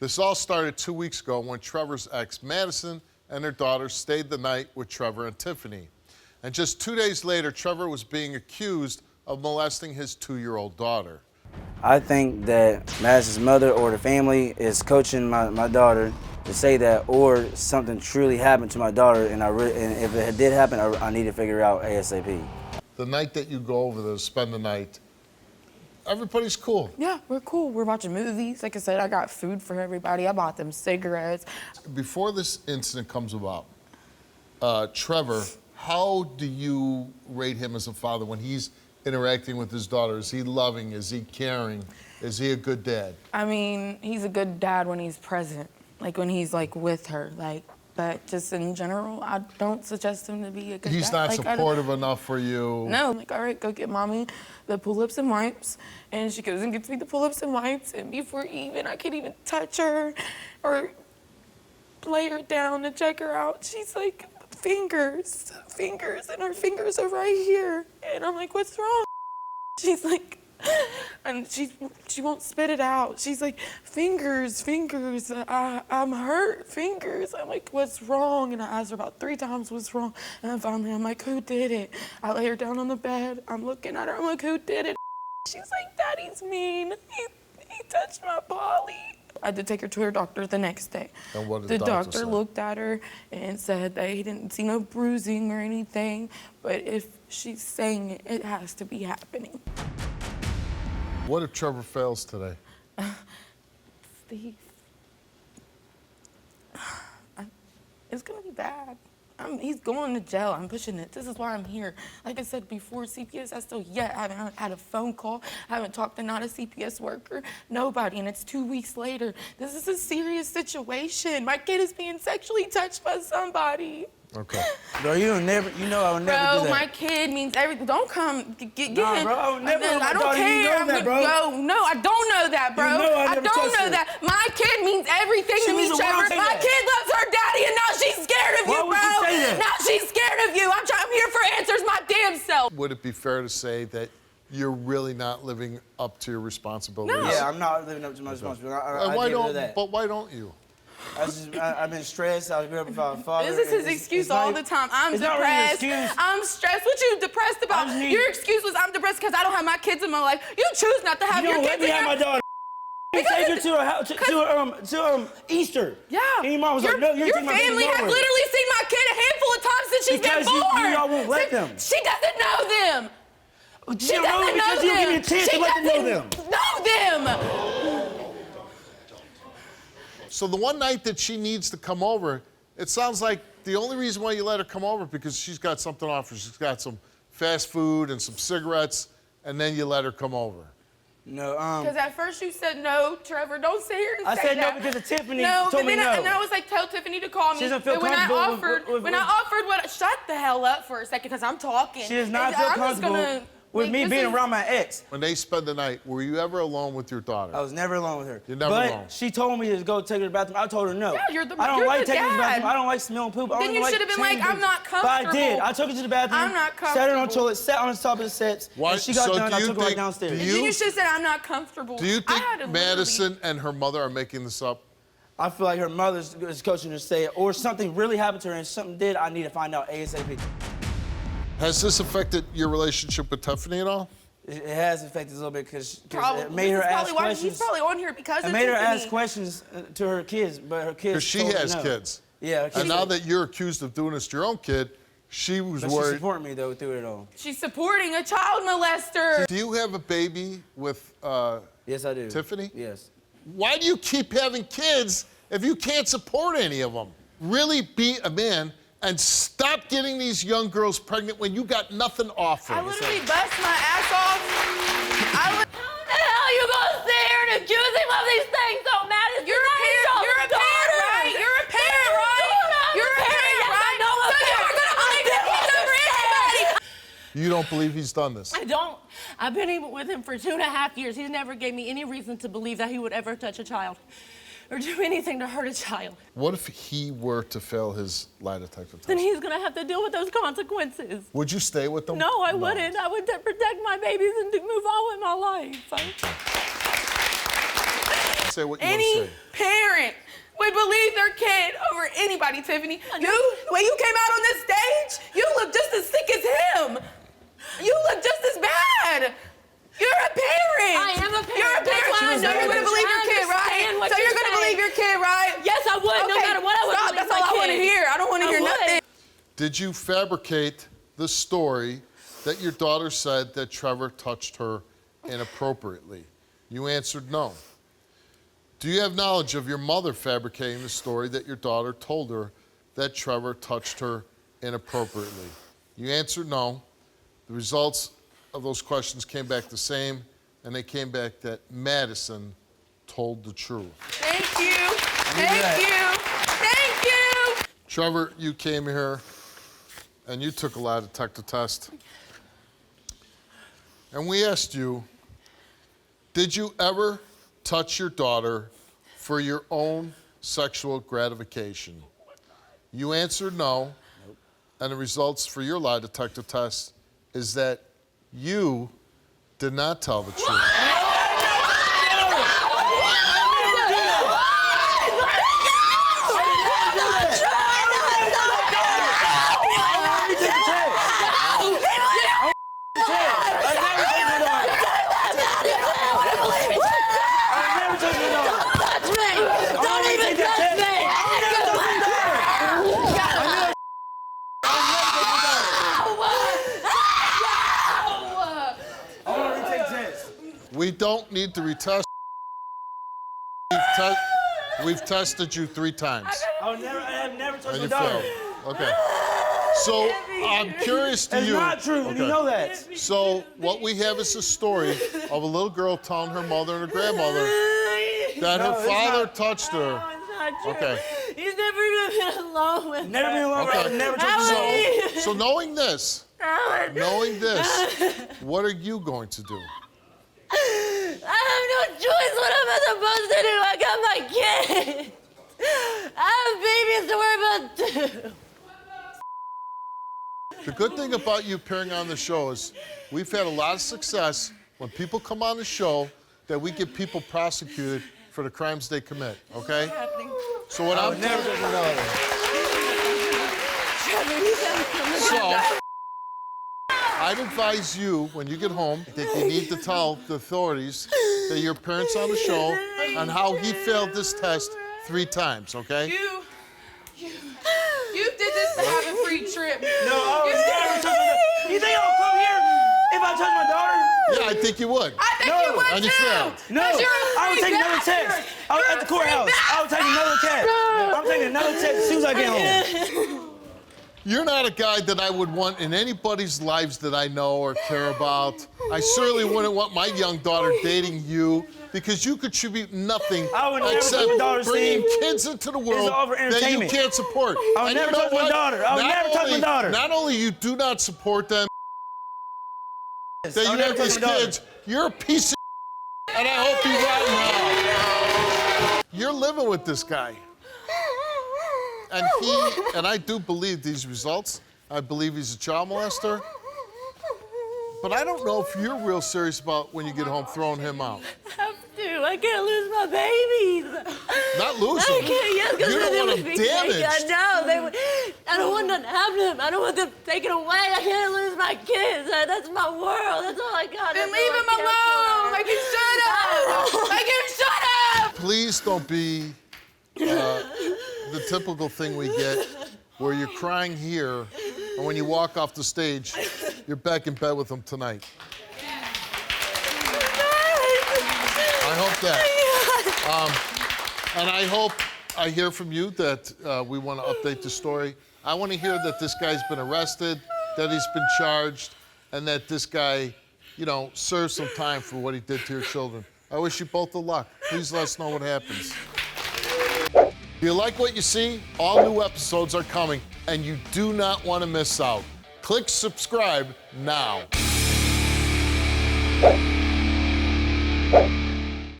This all started 2 weeks ago when Trevor's ex, Madison, and her daughter stayed the night with Trevor and Tiffany. And just 2 days later, Trevor was being accused of molesting his 2-year-old daughter. I think that Madison's mother or the family is coaching my daughter to say that, or something truly happened to my daughter, and if it did happen, I need to figure it out ASAP. The night that you go over there to spend the night, everybody's cool. Yeah, we're cool. We're watching movies. Like I said, I got food for everybody. I bought them cigarettes. Before this incident comes about, Trevor, how do you rate him as a father when he's interacting with his daughter? Is he loving? Is he caring? Is he a good dad? I mean, he's a good dad when he's present, like when he's like with her, like. But just in general, I don't suggest him to be a good dad. He's not supportive enough for you? No, like, all right, go get mommy the pull-ups and wipes. And she goes and gets me the pull-ups and wipes. And before I can't even touch her or lay her down to check her out, she's like, fingers, and her fingers are right here. And I'm like, what's wrong? She's like, and she won't spit it out. She's like, fingers, I'm hurt, fingers. I'm like, what's wrong? And I asked her about 3 times what's wrong. And then finally I'm like, who did it? I lay her down on the bed. I'm looking at her. I'm like, who did it? She's like, Daddy's mean. He touched my body. I had to take her to her doctor the next day. And what did the doctor say? looked at her and said that he didn't see no bruising or anything, but if she's saying it, it has to be happening. What if Trevor fails today? Steve, it's gonna be bad. He's going to jail. I'm pushing it. This is why I'm here. Like I said before, CPS, I still haven't had a phone call. I haven't talked to not a CPS worker, nobody, and it's 2 weeks later. This is a serious situation. My kid is being sexually touched by somebody. Okay. Bro, you know I would never do that. Bro, my kid means everything. Don't come get Nah, him. bro, I would never let my I don't daughter care. know that, bro. No, I don't know that, bro. You know I never don't touched know her. that. My kid means everything She to me, means the Trevor. world to My that. kid loves her daddy, and now she's scared of Why you, would bro. you say that? Now she's scared of you. I'm here for answers my damn self. Would it be fair to say that you're really not living up to your responsibilities? No. Yeah, I'm not living up to my responsibility. I why get rid don't? of that. But why don't you? I've been stressed. I grew up without a father. This is his excuse all the time. I'm it's not really an depressed. excuse. I'm stressed. What you depressed about? Your excuse was I'm depressed because I don't have my kids in my life. You choose not to have You your don't let kids me in have your my daughter. You take her to her house, to Easter. Yeah. And your mom was like, no, you're your taking my baby family has nowhere. literally seen my kid a handful of times since she's Because been born. y'all won't let them. She doesn't know them. She don't know them because you don't give me a chance to let them know them. Know them. So the one night that she needs to come over, it sounds like the only reason why you let her come over because she's got something to offer. She's got some fast food and some cigarettes, and then you let her come over. No, Because at first you said no, Trevor. Don't sit here and say that. I said no because of Tiffany No, told but me then no. and I was like, tell Tiffany to call me. She doesn't feel But when I comfortable offered, shut the hell up for a second because I'm talking. She does not feel I'm just comfortable gonna, with me being around my ex. When they spend the night, were you ever alone with your daughter? I was never alone with her. You're never but alone. She told me to go take her to the bathroom. I told her no. Yeah, you're I don't you're like the taking her to the dad. bathroom. I don't like smelling poop. I Then don't you like should have been like, changing. I'm not But I did. comfortable. I took her to the bathroom. I'm not Sat her on the comfortable. toilet, sat on the top of the steps. Why- And she got so done. do I you took her right think- downstairs. do You should have said I'm not comfortable. Do you I had to think literally- Madison and her mother are making this up? I feel like her mother's coaching her to say it, or something really happened to her and something did. I need to find out ASAP. Has this affected your relationship with Tiffany at all? It has affected a little bit because Probably. it made her This is ask probably why questions. He's probably on here because It of made her Tiffany. ask questions to her kids, but her kids. Because she told her has no. kids. Yeah, her kids. And now that you're accused of doing this to your own kid, she was But she worried. supported me though through it all. She's supporting a child molester. Do you have a baby with Yes, I do. Tiffany? Yes. Why do you keep having kids if you can't support any of them? Really be a man and stop getting these young girls pregnant when you got nothing offered. I literally bust my ass off. How the hell you gonna sit here and accuse him of these things so mad? You're a parent. You're a parent, right? You're a parent, right? You're a parent, right? So you're gonna believe that he's over anybody. You don't believe he's done this? I don't. I've been with him for 2.5 years. He's never gave me any reason to believe that he would ever touch a child or do anything to hurt a child. What if he were to fail his lie detector test? Then he's gonna have to deal with those consequences. Would you stay with them? No, I wouldn't. I would protect my babies and move on with my life. Say what you Any want to say. parent everybody, Tiffany. When you came out on this stage, you look just as sick as him. You look just as bad. You're a parent. I am a parent. You're a parent. So you're gonna believe your kid, right? So you're gonna believe your kid, right? Yes, I would. No matter what, I would believe That's all I want to hear. I don't want to hear nothing. Did you fabricate the story that your daughter said that Trevor touched her inappropriately? You answered no. Do you have knowledge of your mother fabricating the story that your daughter told her that Trevor touched her inappropriately? You answered no. The results of those questions came back the same, and they came back that Madison told the truth. Thank you. Thank you. Thank you. Trevor, you came here, and you took a lie detector test. And we asked you, did you ever touch your daughter for your own sexual gratification? You answered no, and the results for your lie detector test is that you did not tell the truth. We don't need to retest. We've tested you 3 times. I have never touched And my you daughter. failed. Okay. So I'm curious to It's you. not true, and you know that. So what we have is a story of a little girl telling her mother and her grandmother that her No, it's father not. touched her. No, it's not true. Okay. He's never even been alone with Never been alone. Okay. I've never touched my daughter. So knowing this, what are you going to do? I have no choice. What am I supposed to do? I got my kid. I have babies to worry about too. The good thing about you appearing on the show is we've had a lot of success when people come on the show that we get people prosecuted for the crimes they commit, okay? So what I'm Never touched my daughter. So I'd advise you when you get home that you need to tell the authorities that your parents on the show on how he failed this test 3 times, okay? You did this to have a free trip. No, I was never touched my daughter. You think I'll come here if I touch my daughter? Yeah, I think you would. I think No. you would And you too. failed. No, You're a I would free take another bastard. test. I was at the courthouse. I would take another test. I'm taking another test as soon as I get home. You're not a guy that I would want in anybody's lives that I know or care about. I certainly wouldn't want my young daughter dating you because you contribute nothing I would never except touch my daughter, bringing Steve. kids into the world all for that you entertainment. can't support. I would And never you know touch my what? daughter. I would Not never touch my only- daughter. Not only you do not support them, that I you would never have touch these my daughter. kids, you're a piece of and I hope you rot now. You're living with this guy. And I do believe these results. I believe he's a child molester. But I don't know if you're real serious about when you get home throwing him out. I have to. I can't lose my babies. Not lose I him. can't. Yes, because You don't they want would him be taken. I damaged. know. I don't want them to have them. I don't want them taken away. I can't lose my kids. That's my world. That's all I got. Then That's leave all him I care alone. for. Like you should have. Like you should have. Please don't be the typical thing we get where you're crying here and when you walk off the stage, you're back in bed with him tonight. I hope that. And I hope I hear from you that we want to update the story. I want to hear that this guy's been arrested, that he's been charged, and that this guy, serves some time for what he did to your children. I wish you both the luck. Please let us know what happens. If you like what you see, all new episodes are coming, and you do not want to miss out. Click subscribe now.